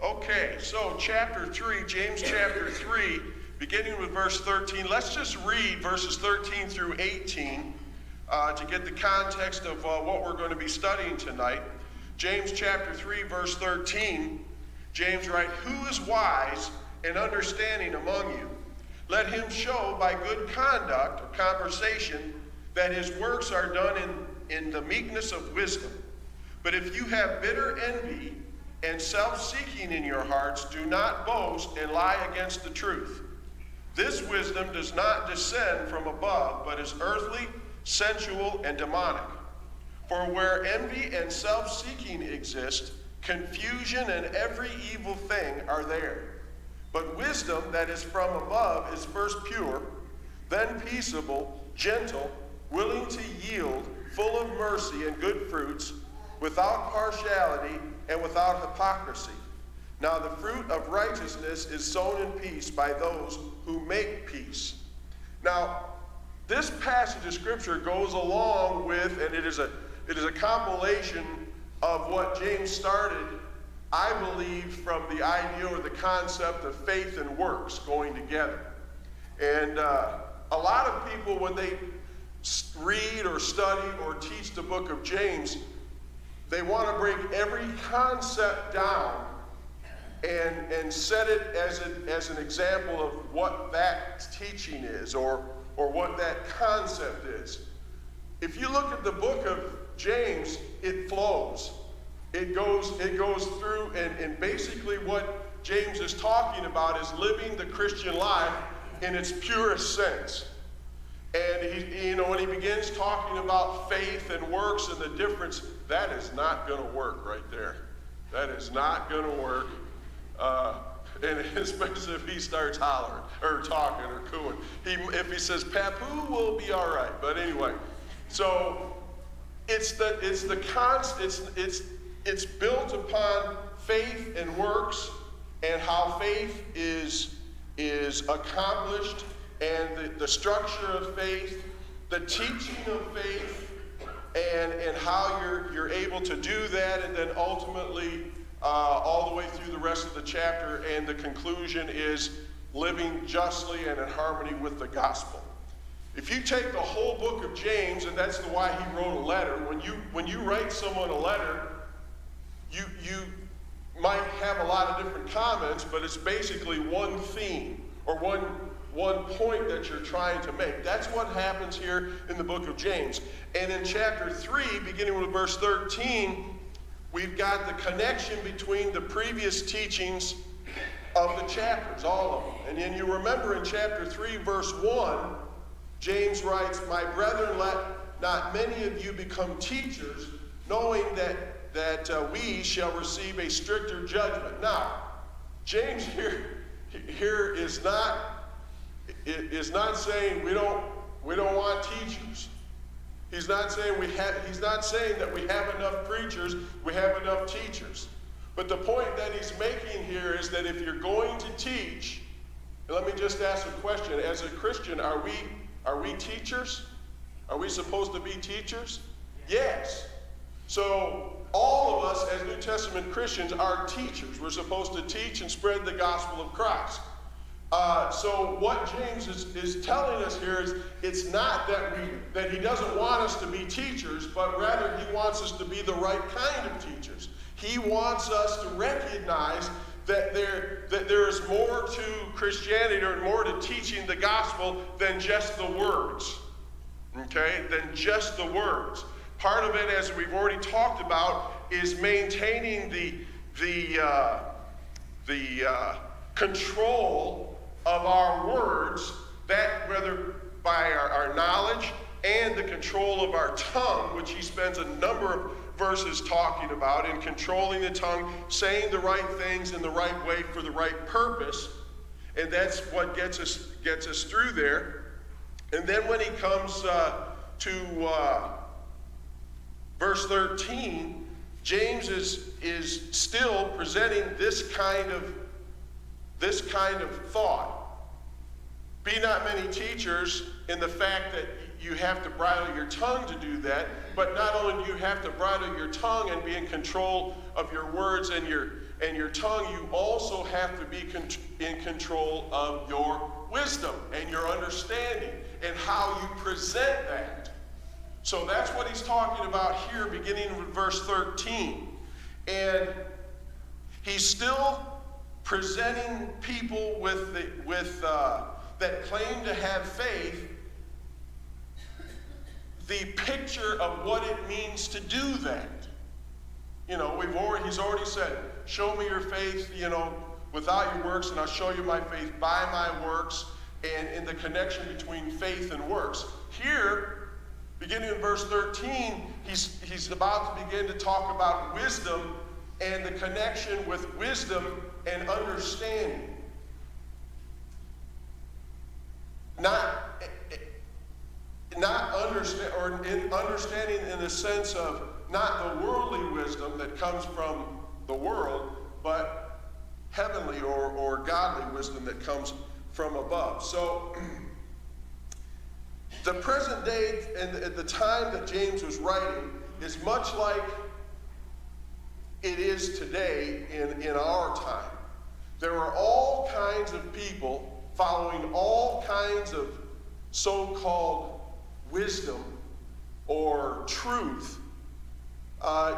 Okay, so chapter 3, James chapter 3, beginning with verse 13. Let's just read verses 13 through 18 to get the context of what we're going to be studying tonight. James chapter 3, verse 13, James writes, "Who is wise and understanding among you? Let him show by good conduct or conversation that his works are done in the meekness of wisdom. But if you have bitter envy and self-seeking in your hearts, do not boast and lie against the truth. This wisdom does not descend from above, but is earthly, sensual, and demonic. For where envy and self-seeking exist, confusion and every evil thing are there. But wisdom that is from above is first pure, then peaceable, gentle, willing to yield, full of mercy and good fruits, without partiality and without hypocrisy. Now the fruit of righteousness is sown in peace by those who make peace." Now, this passage of Scripture goes along with, and it is a compilation of what James started, I believe, from the idea or the concept of faith and works going together. And a lot of people, when they read or study or teach the book of James, they want to break every concept down and set it as an example of what that teaching is or what that concept is. If you look at the book of James, it flows. It goes through, and basically what James is talking about is living the Christian life in its purest sense. And when he begins talking about faith and works and the difference, that is not going to work right there. That is not going to work. And especially if he starts hollering or talking or cooing. If he says "Papu," will be all right. But anyway, so it's built upon faith and works and how faith is accomplished, and the structure of faith, the teaching of faith, and how you're able to do that, and then ultimately all the way through the rest of the chapter, and the conclusion is living justly and in harmony with the gospel. If you take the whole book of James, and that's why he wrote a letter, when you write someone a letter, you might have a lot of different comments, but it's basically one theme or one point that you're trying to make. That's what happens here in the book of James. And in chapter 3, beginning with verse 13, we've got the connection between the previous teachings of the chapters, all of them. And then you remember in chapter 3, verse 1, James writes, "My brethren, let not many of you become teachers, knowing that we shall receive a stricter judgment." Now, James here is not saying we don't want teachers. He's not saying that we have enough preachers, we have enough teachers. But the point that he's making here is that if you're going to teach, and let me just ask a question, as a Christian, are we teachers? Are we supposed to be teachers? Yes. So all of us as New Testament Christians are teachers. We're supposed to teach and spread the gospel of Christ. So what James is telling us here is it's not that he doesn't want us to be teachers, but rather he wants us to be the right kind of teachers. He wants us to recognize that there is more to Christianity or more to teaching the gospel than just the words. Okay? Than just the words. Part of it, as we've already talked about, is maintaining the control of our words, that whether by our knowledge and the control of our tongue, which he spends a number of verses talking about, in controlling the tongue, saying the right things in the right way for the right purpose. And that's what gets us through there. And then when he comes to verse 13, James is still presenting this kind of thought. Be not many teachers, in the fact that you have to bridle your tongue to do that, but not only do you have to bridle your tongue and be in control of your words and and your tongue, you also have to be in control of your wisdom and your understanding and how you present that. So that's what he's talking about here, beginning with verse 13. And he's still presenting people that claim to have faith the picture of what it means to do that. You know, he's already said, show me your faith, without your works, and I'll show you my faith by my works, and in the connection between faith and works. Here, beginning in verse 13, he's about to begin to talk about wisdom and the connection with wisdom and understanding. Understanding in the sense of not the worldly wisdom that comes from the world, but heavenly or godly wisdom that comes from above. So the present day and the time that James was writing is much like it is today in our time. There are all kinds of people following all kinds of so-called wisdom or truth.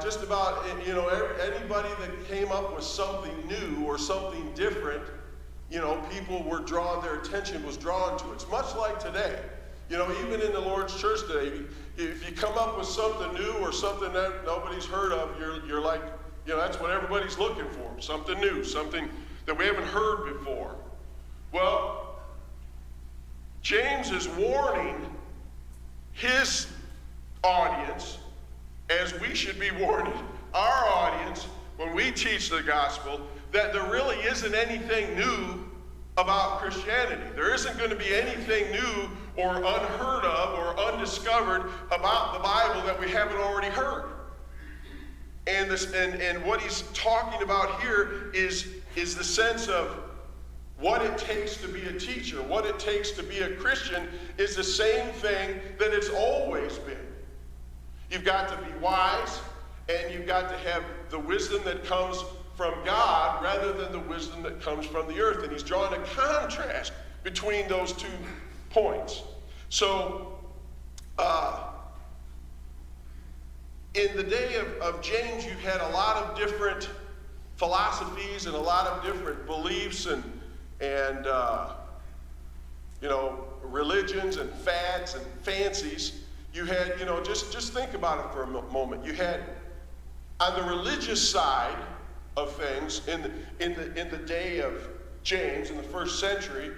Just about, anybody that came up with something new or something different, people were drawn, their attention was drawn to. It's much like today. Even in the Lord's church today, if you come up with something new or something that nobody's heard of, you're like, that's what everybody's looking for. Something new, something that we haven't heard before. Well, James is warning his audience, as we should be warning our audience when we teach the gospel, that there really isn't anything new about Christianity. There isn't going to be anything new or unheard of or undiscovered about the Bible that we haven't already heard. And what he's talking about here is the sense of what it takes to be a teacher, what it takes to be a Christian is the same thing that it's always been. You've got to be wise, and you've got to have the wisdom that comes from God rather than the wisdom that comes from the earth. And he's drawing a contrast between those 2 points. So, in the day of James, you had a lot of different philosophies and a lot of different beliefs and religions and fads and fancies. You had, just think about it for a moment. You had, on the religious side of things, in the day of James, in the first century,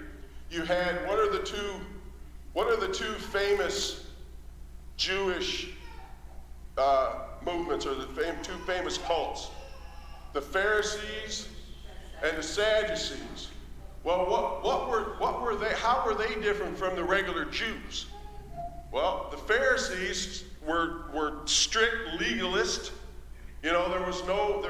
you had, what are the two famous Jewish movements, or the two famous cults? The Pharisees and the Sadducees. Well, what were they? How were they different from the regular Jews? Well, the Pharisees were strict legalists. There was no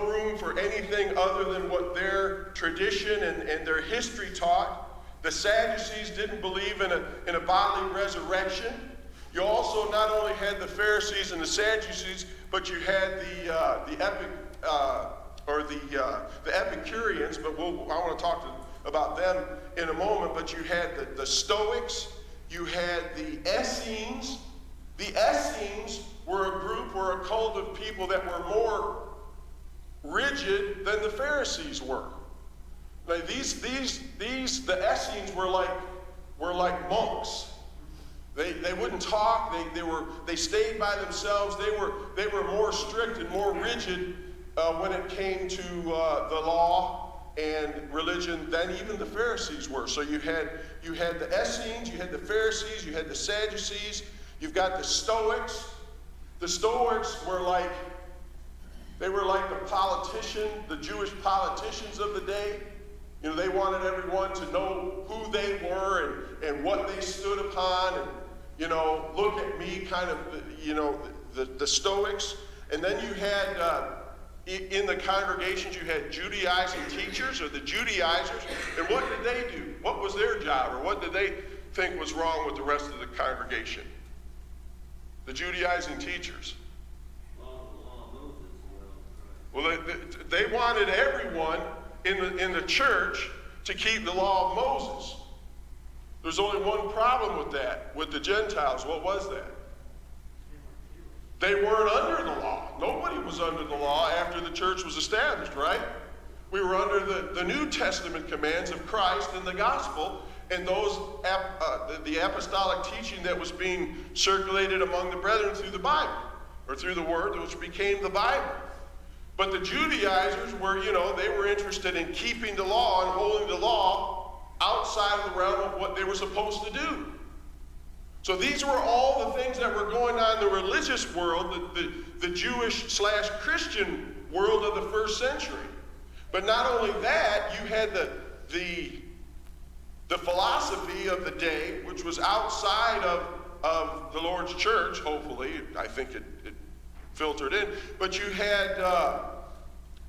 room for anything other than what their tradition and their history taught. The Sadducees didn't believe in a bodily resurrection. You also not only had the Pharisees and the Sadducees, but you had the Epicureans. But I want to talk about them in a moment. But you had the Stoics, you had the Essenes. The Essenes were a cult of people that were more rigid than the Pharisees were. Now the Essenes were like monks. They wouldn't talk. They stayed by themselves. They were more strict and more rigid when it came to the law and religion than even the Pharisees were. So you had the Essenes, you had the Pharisees, you had the Sadducees. You've got the Stoics. The Stoics were like the Jewish politicians of the day. They wanted everyone to know who they were and what they stood upon, and look at me, kind of, the Stoics. And then you had in the congregations, you had Judaizing teachers, or the Judaizers. And what did they do? What was their job, or what did they think was wrong with the rest of the congregation? The Judaizing teachers. Well, they wanted everyone in the church to keep the law of Moses. There's only one problem with that, with the Gentiles. What was that? They weren't under the law. Nobody was under the law after the church was established, right? We were under the New Testament commands of Christ and the gospel, and those the apostolic teaching that was being circulated among the brethren through the Bible, or through the Word, which became the Bible. But the Judaizers were, they were interested in keeping the law and holding the law outside of the realm of what they were supposed to do. So these were all the things that were going on in the religious world, the Jewish/Christian world of the first century. But not only that, you had the philosophy of the day, which was outside of the Lord's church, hopefully. I think it filtered in. But you had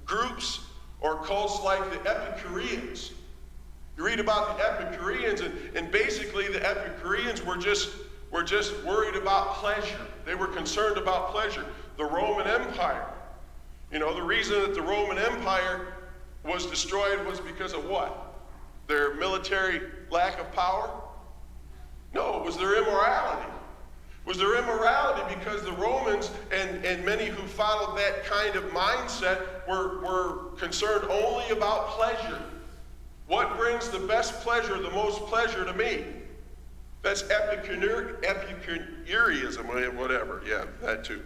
groups or cults like the Epicureans. You read about the Epicureans, and basically the Epicureans were just worried about pleasure. They were concerned about pleasure. The Roman Empire. The reason that the Roman Empire was destroyed was because of what? Their military lack of power? No, it was their immorality. Was their immorality because the Romans and many who followed that kind of mindset were concerned only about pleasure. What brings the best pleasure, the most pleasure to me? That's Epicureanism, whatever. Yeah, that too.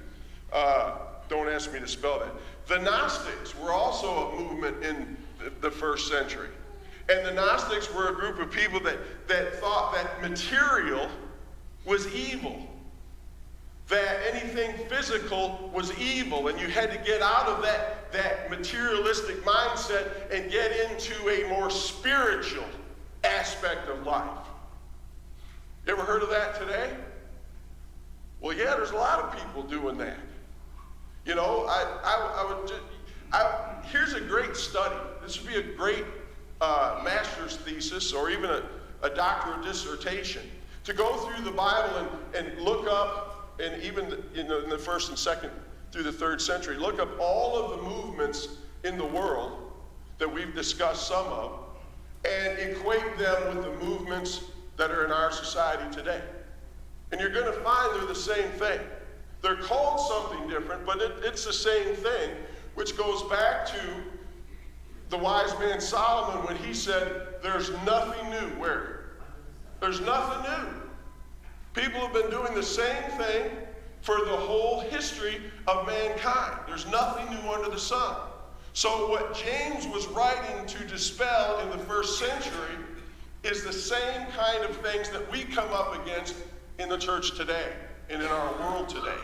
Don't ask me to spell that. The Gnostics were also a movement in the first century. And the Gnostics were a group of people that thought that material was evil. That anything physical was evil, and you had to get out of that materialistic mindset and get into a more spiritual aspect of life. You ever heard of that today? Well, yeah, there's a lot of people doing that. Here's a great study. This would be a great master's thesis or even a doctoral dissertation. To go through the Bible and look up, and even in the first and second through the third century, look up all of the movements in the world that we've discussed some of, and equate them with the movements that are in our society today. And you're going to find they're the same thing. They're called something different, but it's the same thing, which goes back to the wise man Solomon when he said, there's nothing new. Where? There's nothing new. People have been doing the same thing for the whole history of mankind. There's nothing new under the sun. So what James was writing to dispel in the first century is the same kind of things that we come up against in the church today and in our world today.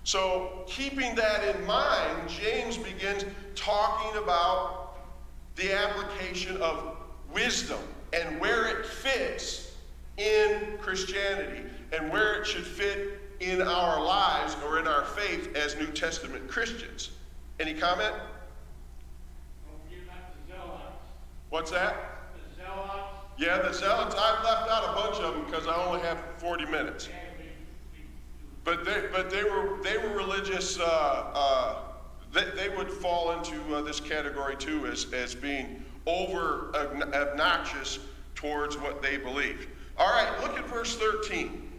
So keeping that in mind, James begins talking about the application of wisdom and where it fits in Christianity and where it should fit in our lives or in our faith as New Testament Christians. Any comment? What's that? The Zealots. Yeah, the Zealots. I've left out a bunch of them because I only have 40 minutes. But they were religious. They would fall into this category too as being over obnoxious towards what they believe. All right, look at verse 13.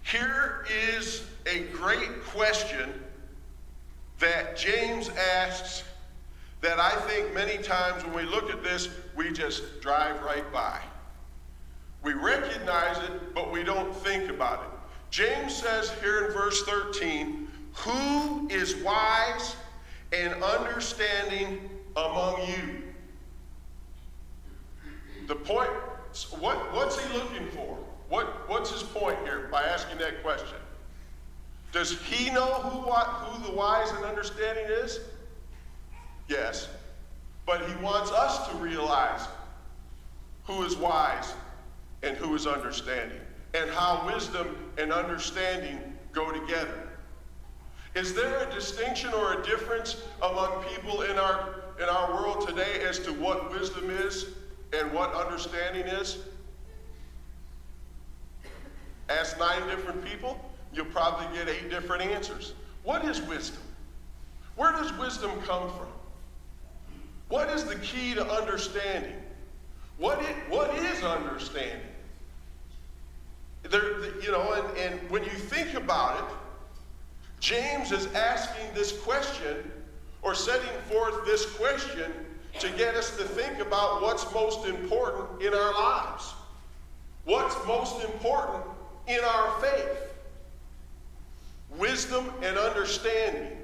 Here is a great question that James asks that I think many times when we look at this, we just drive right by. We recognize it, but we don't think about it. James says here in verse 13, who is wise and understanding among you? The point, what's he looking for? What's his point here by asking that question? Does he know who the wise and understanding is? Yes. But he wants us to realize who is wise and who is understanding, and how wisdom and understanding go together. Is there a distinction or a difference among people in our world today as to what wisdom is and what understanding is? Ask 9 different people, you'll probably get 8 different answers. What is wisdom? Where does wisdom come from? What is the key to understanding? What is understanding? And when you think about it, James is asking this question, or setting forth this question, to get us to think about what's most important in our lives. What's most important in our faith? Wisdom and understanding.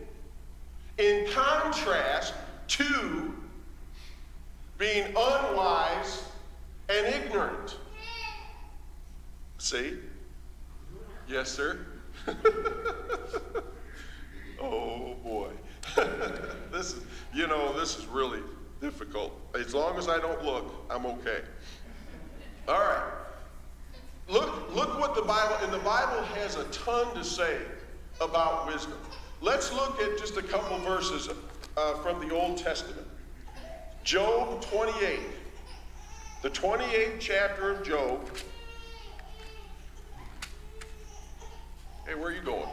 In contrast to being unwise and ignorant. See? Yes, sir? Oh, boy. This is really difficult. As long as I don't look, I'm okay. All right. Look what the Bible has a ton to say about wisdom. Let's look at just a couple verses from the Old Testament. Job 28. The 28th chapter of Job. Hey, where are you going?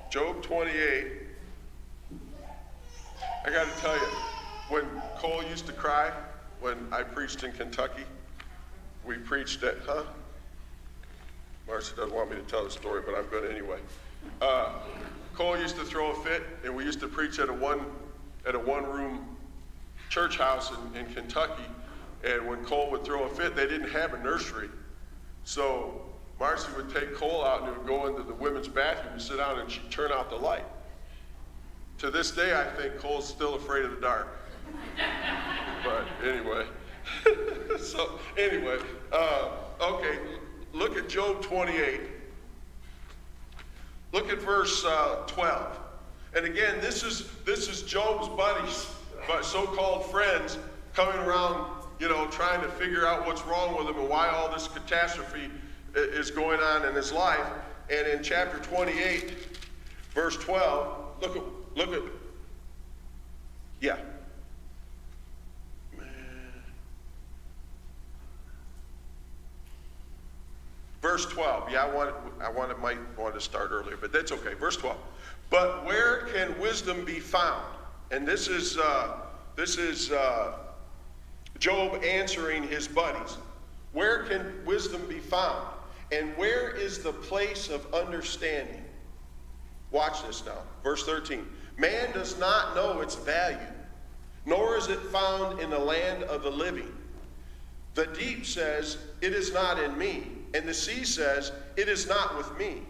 Job 28. I got to tell you, when Cole used to cry when I preached in Kentucky, we preached at, Marcia doesn't want me to tell the story, but I'm going to anyway. Cole used to throw a fit, and we used to preach at a one-room church house in Kentucky. And when Cole would throw a fit, they didn't have a nursery. So Marcy would take Cole out and he would go into the women's bathroom and sit down, and she'd turn out the light. To this day, I think Cole's still afraid of the dark. But anyway. Okay, look at Job 28. Look at verse 12. And again, this is Job's buddies, but so-called friends, coming around, trying to figure out what's wrong with him and why all this catastrophe is going on in his life. And in chapter 28, verse 12, look at, yeah. Verse 12. Yeah, might want to start earlier, but that's okay. Verse 12. But where can wisdom be found? And this is Job answering his buddies. Where can wisdom be found? And where is the place of understanding? Watch this now. Verse 13. Man does not know its value, nor is it found in the land of the living. The deep says, it is not in me. And the sea says, it is not with me.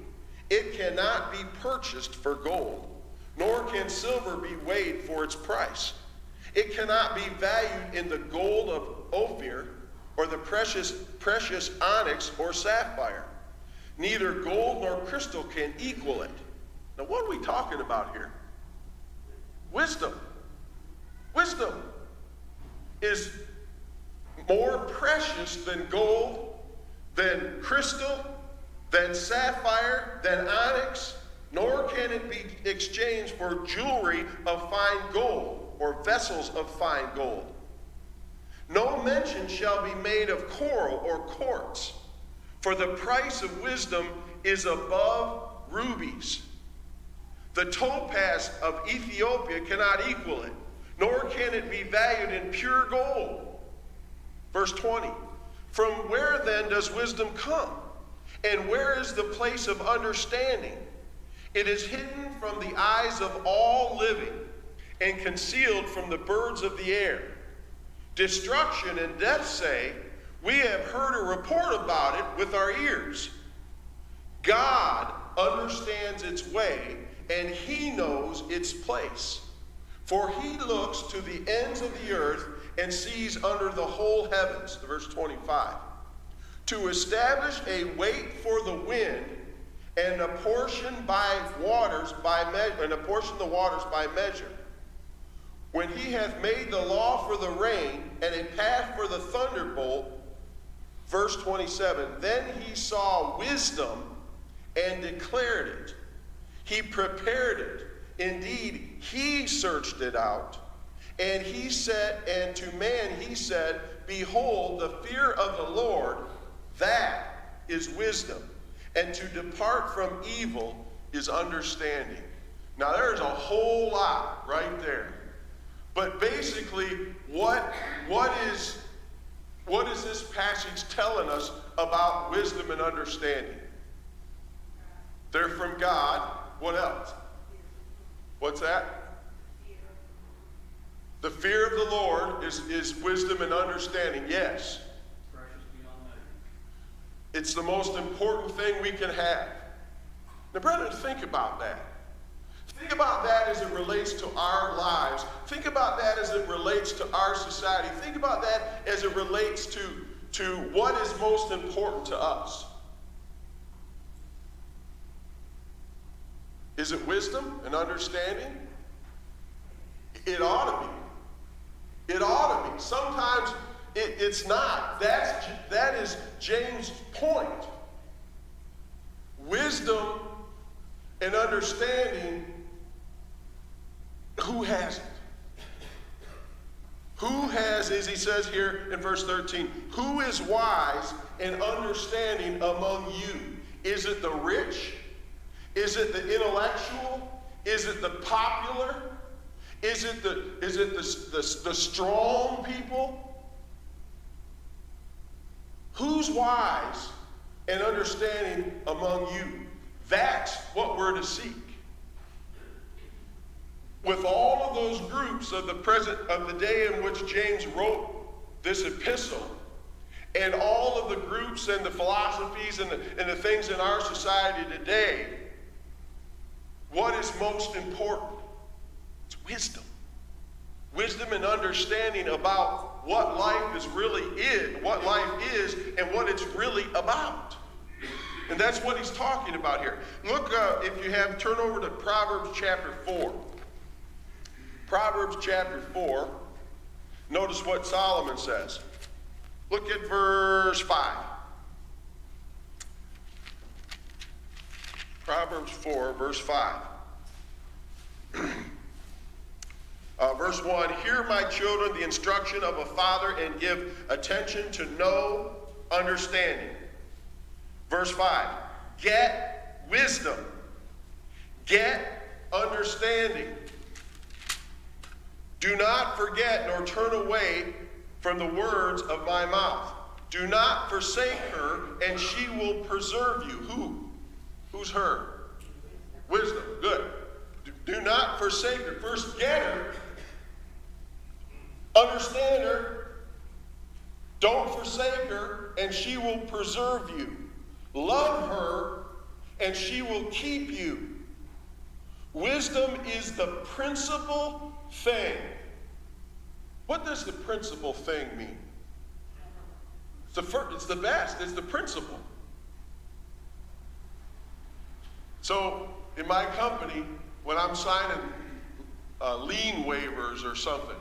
It cannot be purchased for gold, nor can silver be weighed for its price. It cannot be valued in the gold of Ophir, or the precious onyx or sapphire. Neither gold nor crystal can equal it. Now, what are we talking about here? Wisdom. Wisdom is more precious than gold, than crystal, than sapphire, than onyx, nor can it be exchanged for jewelry of fine gold or vessels of fine gold. No mention shall be made of coral or quartz, for the price of wisdom is above rubies. The topaz of Ethiopia cannot equal it, nor can it be valued in pure gold. Verse 20. From where then does wisdom come? And where is the place of understanding? It is hidden from the eyes of all living and concealed from the birds of the air. Destruction and death say, we have heard a report about it with our ears. God understands its way, and he knows its place. For he looks to the ends of the earth and sees under the whole heavens. Verse 25. To establish a weight for the wind and apportion the waters by measure. When he hath made the law for the rain and a path for the thunderbolt. Verse 27. Then he saw wisdom and declared it. He prepared it. Indeed, he searched it out. And he said, and to man he said, behold, the fear of the Lord, that is wisdom. And to depart from evil is understanding. Now there's a whole lot right there. But basically, what is this passage telling us about wisdom and understanding? They're from God. What else? What's that? The fear of the Lord is wisdom and understanding. Yes. Precious beyond measure. It's the most important thing we can have. Now, brethren, think about that. Think about that as it relates to our lives. Think about that as it relates to our society. Think about that as it relates to what is most important to us. Is it wisdom and understanding? It ought to be. It ought to be. Sometimes it's not. That is James' point. Wisdom and understanding, who has it? Who has, as he says here in verse 13, who is wise and understanding among you? Is it the rich? Is it the intellectual? Is it the popular? Is it the strong people? Who's wise and understanding among you? That's what we're to seek. With all of those groups of the day in which James wrote this epistle, and all of the groups and the philosophies and the things in our society today, what is most important? It's wisdom. Wisdom and understanding about what life is really what life is, and what it's really about. And that's what he's talking about here. Look, if you have, turn over to Proverbs chapter 4. Proverbs chapter 4. Notice what Solomon says. Look at verse 5. Proverbs 4, verse 5. Verse 1, hear, my children, the instruction of a father, and give attention to know understanding. Verse 5, get wisdom, get understanding. Do not forget nor turn away from the words of my mouth. Do not forsake her, and she will preserve you. Who? Who's her? Wisdom. Good. Do not forsake her. First, get her. Understand her. Don't forsake her, and she will preserve you. Love her, and she will keep you. Wisdom is the principal thing. What does the principal thing mean? It's the best. It's the principal. So, in my company, when I'm signing lien waivers or something,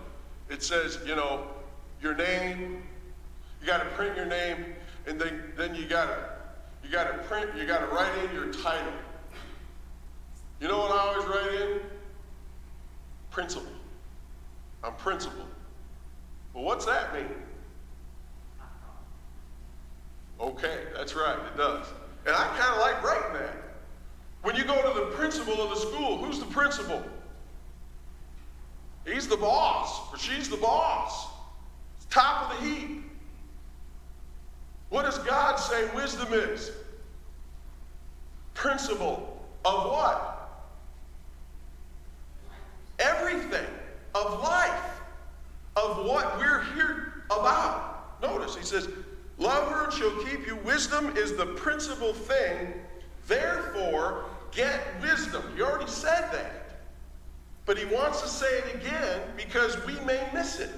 it says, your name. You got to print your name, and then you got to print. You got to write in your title. You know what I always write in? Principal. I'm principal. Well, what's that mean? Okay, that's right, it does. And I kind of like writing that. When you go to the principal of the school, who's the principal? He's the boss, or she's the boss. It's top of the heap. What does God say wisdom is? Principle of what? Everything. Of life. Of what we're here about. Notice, he says, love her and she'll keep you. Wisdom is the principal thing. Therefore, get wisdom. He already said that. But he wants to say it again because we may miss it.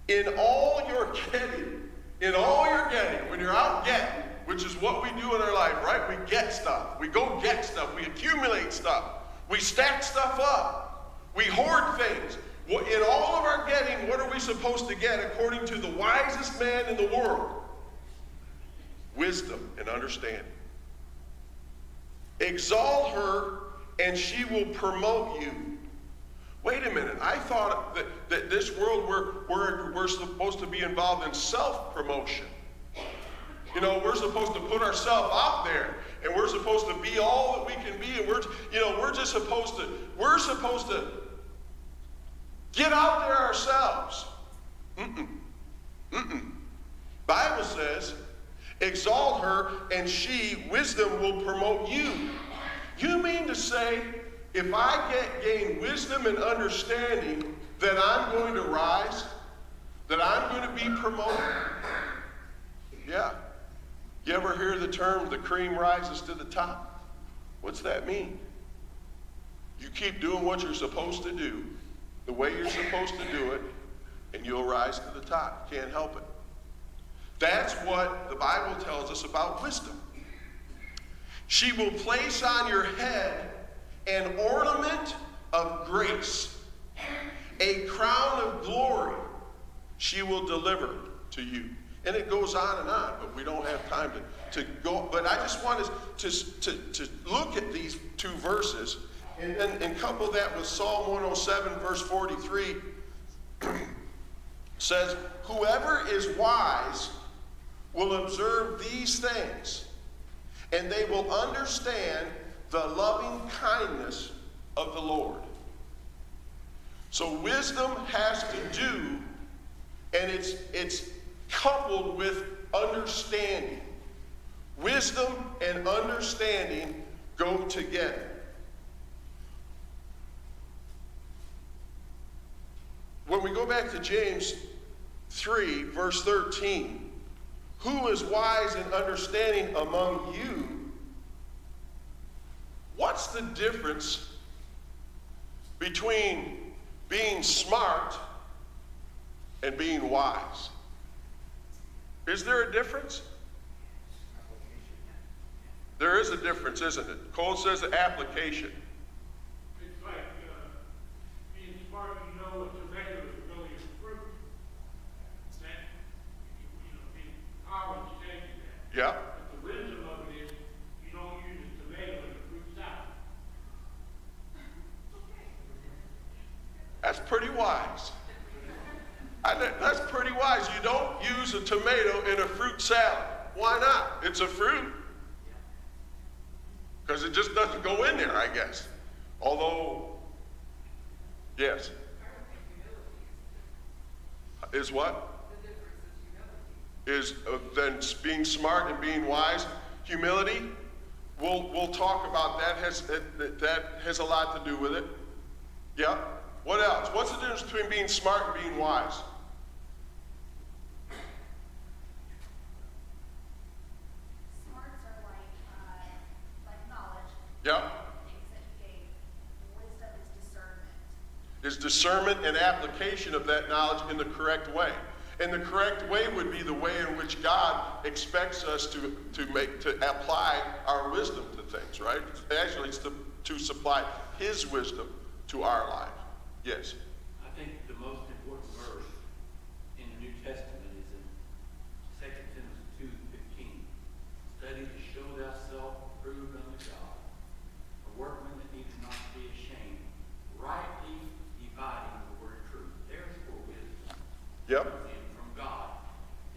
In all you're getting, when you're out getting, which is what we do in our life, right? We get stuff. We go get stuff. We accumulate stuff. We stack stuff up. We hoard things. In all of our getting, what are we supposed to get according to the wisest man in the world? Wisdom and understanding. Exalt her, and she will promote you. Wait a minute. I thought that this world we're supposed to be involved in self-promotion. We're supposed to put ourselves out there, and we're supposed supposed to be all that we can be, and we're supposed to get out there ourselves. Bible says, exalt her, and wisdom will promote you. You mean to say, if I gain wisdom and understanding, that I'm going to rise? That I'm going to be promoted? Yeah. You ever hear the term, the cream rises to the top? What's that mean? You keep doing what you're supposed to do, the way you're supposed to do it, and you'll rise to the top. Can't help it. That's what the Bible tells us about wisdom. She will place on your head an ornament of grace, a crown of glory she will deliver to you. And it goes on, but we don't have time to go. But I just want us to look at these two verses and couple that with Psalm 107, verse 43. Says, whoever is wise will observe these things, and they will understand the loving kindness of the Lord. So wisdom has to do, and it's coupled with understanding. Wisdom and understanding go together. When we go back to James 3, verse 13, who is wise and understanding among you? What's the difference between being smart and being wise? Is there a difference? There is a difference, isn't it? Cole says the application. It's like being smart, you know, a tomato is really a fruit. That, being college tells you that. Yeah. But the wisdom of it is you don't use a tomato in a fruit salad. That's pretty wise. That's pretty wise. You don't use a tomato in a fruit salad. Why not? It's a fruit. Because it just doesn't go in there, I guess. Although, yes. Is what? Is then being smart and being wise. Humility. We'll talk about that. That has a lot to do with it. Yeah. What else? What's the difference between being smart and being wise? Smarts are like knowledge. Yeah. Things that you gain. Wisdom is discernment. Is discernment and application of that knowledge in the correct way. And the correct way would be the way in which God expects us to apply our wisdom to things, right? Actually, it's to supply His wisdom to our life. Yes. I think the most important verse in the New Testament is in 2 Timothy 2:15. Study to show thyself approved unto God, a workman that needs not to be ashamed, rightly dividing the word of truth. There's for wisdom. Yep. And from God.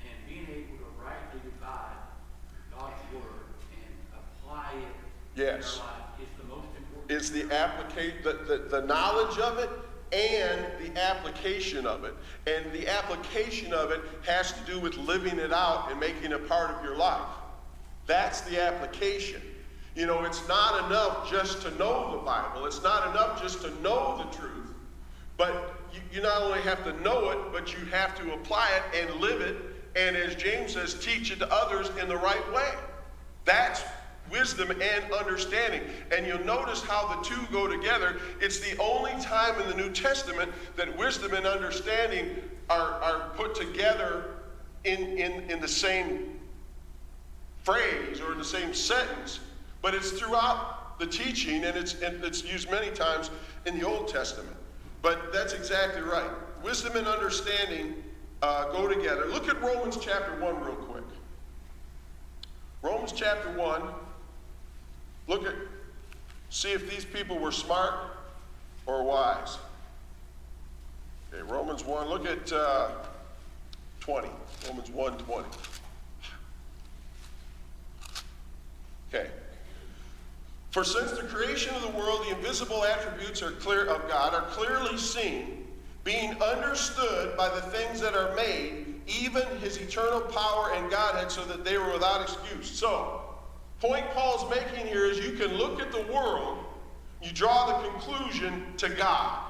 And being able to rightly divide God's word and apply it Yes. in our life is the most important. Is the knowledge of it and the application of it. And the application of it has to do with living it out and making it part of your life. That's the application. You know, it's not enough just to know the Bible. It's not enough just to know the truth. But you not only have to know it, but you have to apply it and live it. And as James says, teach it to others in the right way. That's wisdom and understanding. And you'll notice how the two go together. It's the only time in the New Testament that wisdom and understanding are put together in the same phrase or in the same sentence. But it's throughout the teaching, and it's used many times in the Old Testament. But that's exactly right. Wisdom and understanding go together. Look at Romans chapter 1 real quick. Romans chapter 1. See if these people were smart or wise. Okay, Romans 1, look at 20. Romans 1:20. Okay. For since the creation of the world, the invisible attributes of God are clearly seen, being understood by the things that are made, even his eternal power and Godhead, so that they were without excuse. So, point Paul's making here is you can look at the world, you draw the conclusion to God.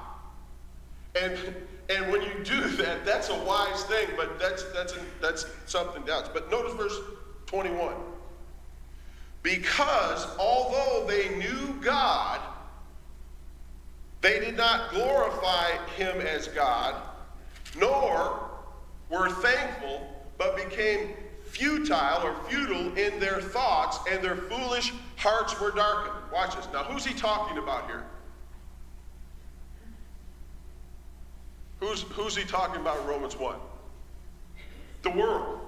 And when you do that, that's a wise thing, but that's something else. But notice verse 21. Because although they knew God, they did not glorify him as God, nor were thankful, but became futile in their thoughts, and their foolish hearts were darkened. Watch this. Now, who's he talking about here? Who's he talking about in Romans 1? The world.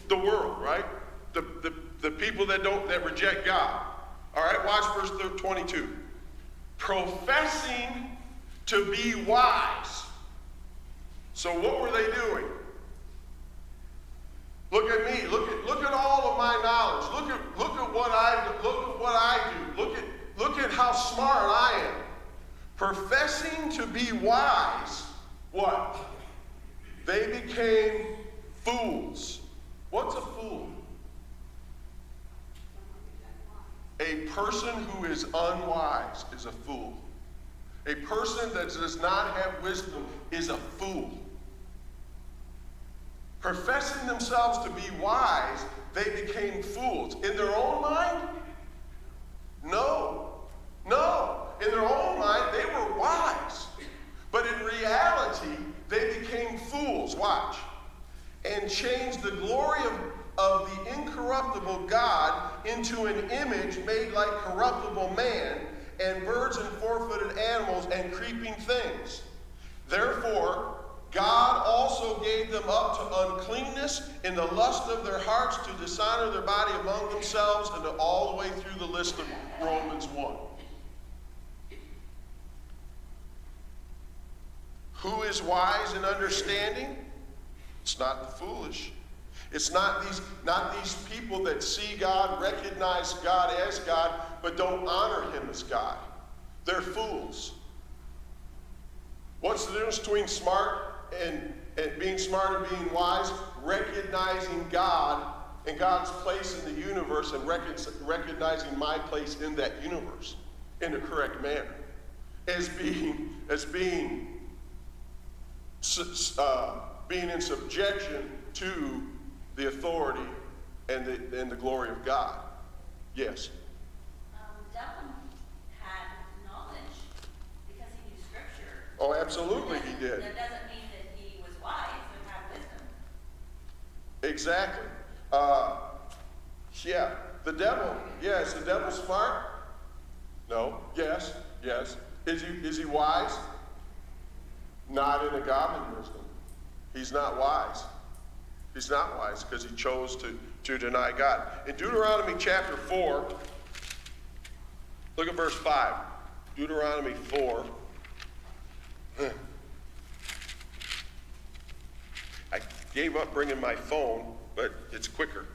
The world, right? The people that reject God. All right, watch verse 22. Professing to be wise. So what were they doing? Look at me. Look at all of my knowledge. Look at what I do. Look at how smart I am. Professing to be wise. What? They became fools. What's a fool? A person who is unwise is a fool. A person that does not have wisdom is a fool. Professing themselves to be wise, they became fools. In their own mind? No. In their own mind, they were wise. But in reality, they became fools. Watch. And changed the glory of the incorruptible God into an image made like corruptible man, and birds and four-footed animals and creeping things. Therefore, God also gave them up to uncleanness in the lust of their hearts, to dishonor their body among themselves, and all the way through the list of Romans 1. Who is wise and understanding? It's not the foolish. It's not these people that see God, recognize God as God, but don't honor him as God. They're fools. What's the difference between smart and being smart and being wise? Recognizing God and God's place in the universe, and recognizing my place in that universe in the correct manner. As being in subjection to the authority and the glory of God. Yes. The devil had knowledge because he knew Scripture. Oh, absolutely he did. That doesn't mean that he was wise or had wisdom. Exactly. Yeah. The devil. Yeah, is the devil smart? No. Yes. Is he wise? Not in a godly wisdom. He's not wise. He's not wise because he chose to deny God. In Deuteronomy chapter 4, look at verse 5. Deuteronomy 4. I gave up bringing my phone, but it's quicker.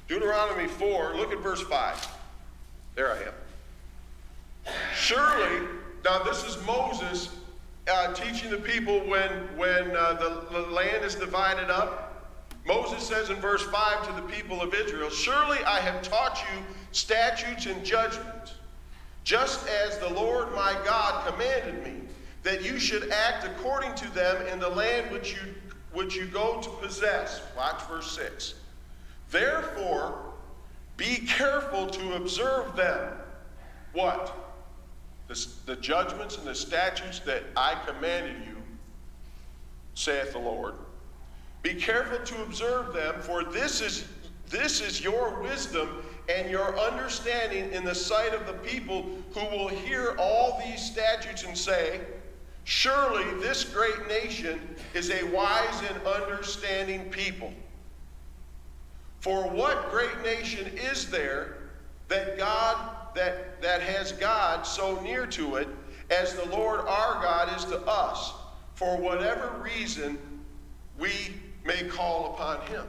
Deuteronomy 4, look at verse 5. There I am. Surely, now this is Moses teaching the people when the land is divided up. Moses says in verse 5 to the people of Israel, surely I have taught you statutes and judgments, just as the Lord my God commanded me, that you should act according to them in the land which you go to possess. Watch verse 6. Therefore, be careful to observe them. What? The judgments and the statutes that I commanded you, saith the Lord. Be careful to observe them, for this is your wisdom and your understanding in the sight of the people, who will hear all these statutes and say, surely this great nation is a wise and understanding people. For what great nation is there that has God so near to it as the Lord our God is to us, for whatever reason we may call upon him?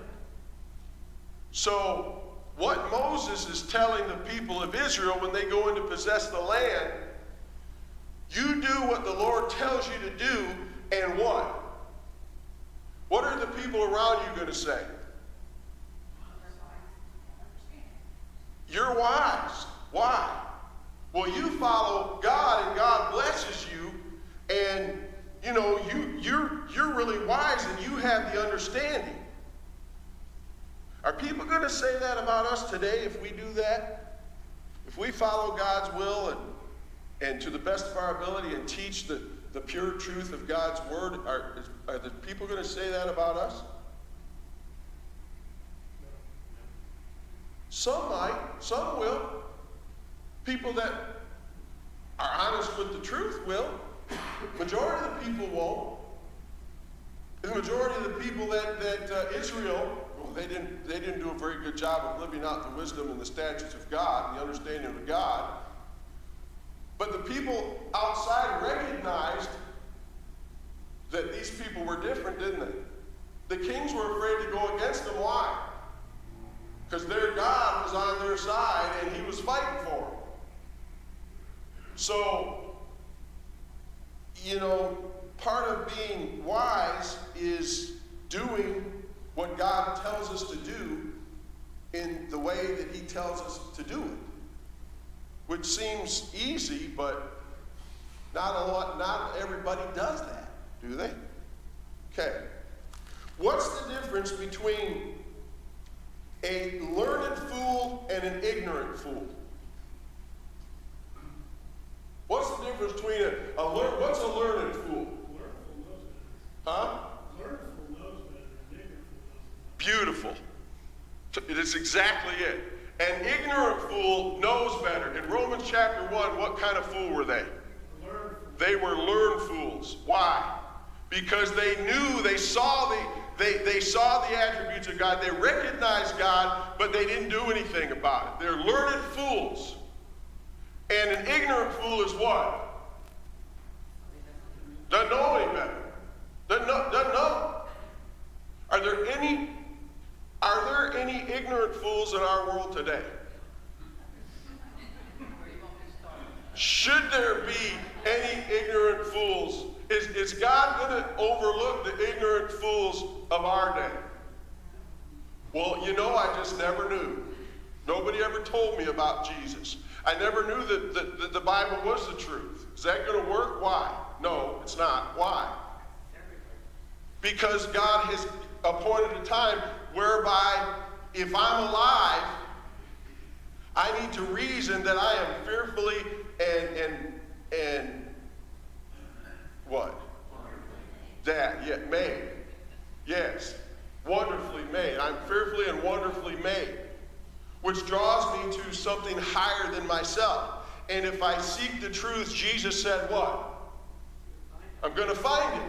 So what Moses is telling the people of Israel when they go in to possess the land, you do what the Lord tells you to do, and what? What are the people around you going to say? You're wise. Why? Well, you follow God and God blesses you, and you know you're really wise and you have the understanding. Are people going to say that about us today if we do that? If we follow God's will and to the best of our ability and teach the pure truth of God's word, are the people going to say that about us? Some might, some will. People that are honest with the truth will. Majority of the people won't. The majority of the people that Israel, well, they didn't do a very good job of living out the wisdom and the statutes of God and the understanding of God. But the people outside recognized that these people were different, didn't they? The kings were afraid to go against them. Why? Because their God was on their side and he was fighting for them. So, you know, part of being wise is doing what God tells us to do in the way that he tells us to do it. Which seems easy, but not everybody does that, do they? Okay. What's the difference between a learned fool and an ignorant fool? What's the difference between what's a learned fool? Huh? Beautiful. It is exactly it. An ignorant fool knows better. In Romans chapter 1, what kind of fool were they? They were learned fools. Why? Because they knew, they saw the attributes of God. They recognized God, but they didn't do anything about it. They're learned fools. And an ignorant fool is what? Doesn't know any better. Doesn't know. Are there any ignorant fools in our world today? Should there be any ignorant fools? Is God going to overlook the ignorant fools of our day? Well, you know, I just never knew. Nobody ever told me about Jesus. I never knew that the Bible was the truth. Is that going to work? Why? No, it's not. Why? Because God has appointed a time whereby if I'm alive, I need to reason that I am fearfully and what? Made. Yes. Wonderfully made. I'm fearfully and wonderfully made. Which draws me to something higher than myself. And if I seek the truth, Jesus said what? I'm going to find it.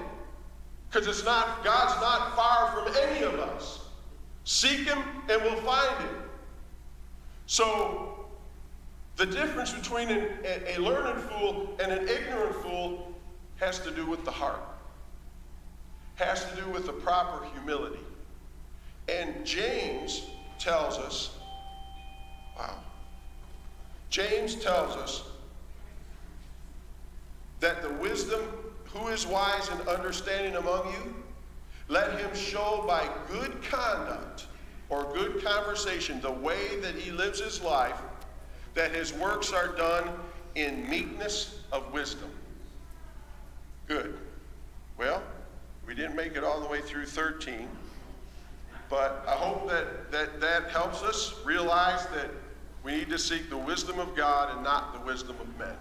Because God's not far from any of us. Seek him and we'll find him. So, the difference between a learned fool and an ignorant fool has to do with the heart. Has to do with the proper humility. And James tells us, James tells us that the wisdom, who is wise and understanding among you, let him show by good conduct or good conversation the way that he lives his life, that his works are done in meekness of wisdom. Good. Well, we didn't make it all the way through 13, but I hope that helps us realize that we need to seek the wisdom of God and not the wisdom of men.